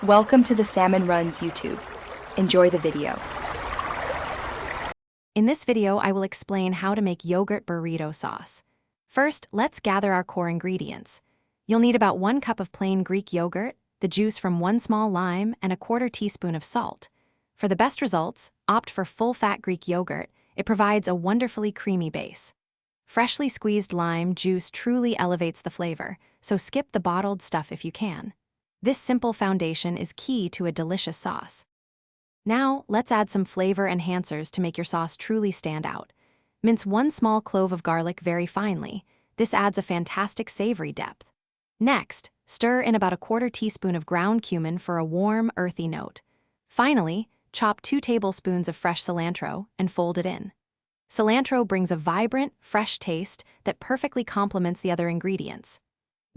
Welcome to the Salmon Runs YouTube. Enjoy the video. In this video, I will explain how to make yogurt burrito sauce. First, let's gather our core ingredients. You'll need about 1 cup of plain Greek yogurt, the juice from 1 small lime, and a 1/4 teaspoon of salt. For the best results, opt for full-fat Greek yogurt. It provides a wonderfully creamy base. Freshly squeezed lime juice truly elevates the flavor, so skip the bottled stuff if you can. This simple foundation is key to a delicious sauce. Now, let's add some flavor enhancers to make your sauce truly stand out. Mince 1 small clove of garlic very finely. This adds a fantastic savory depth. Next, stir in about a 1/4 teaspoon of ground cumin for a warm, earthy note. Finally, chop 2 tablespoons of fresh cilantro and fold it in. Cilantro brings a vibrant, fresh taste that perfectly complements the other ingredients.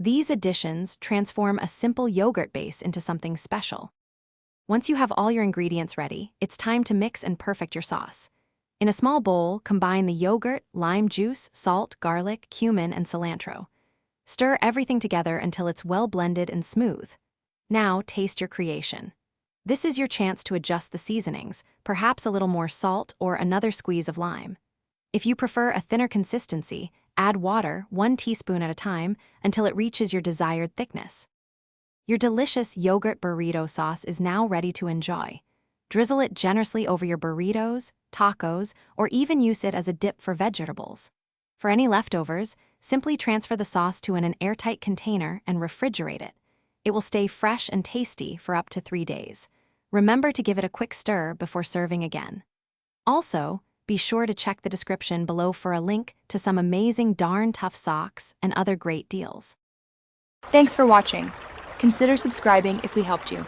These additions transform a simple yogurt base into something special. Once you have all your ingredients ready, it's time to mix and perfect your sauce. In a small bowl, combine the yogurt, lime juice, salt, garlic, cumin, and cilantro. Stir everything together until it's well blended and smooth. Now, taste your creation. This is your chance to adjust the seasonings, perhaps a little more salt or another squeeze of lime. If you prefer a thinner consistency, add water 1 teaspoon at a time until it reaches your desired thickness. Your delicious yogurt burrito sauce is now ready to enjoy. Drizzle it generously over your burritos, tacos, or even use it as a dip for vegetables. For any leftovers, simply transfer the sauce to an airtight container and refrigerate it. It will stay fresh and tasty for up to 3 days. Remember to give it a quick stir before serving again. Also, be sure to check the description below for a link to some amazing darn tough socks and other great deals. Thanks for watching. Consider subscribing if we helped you.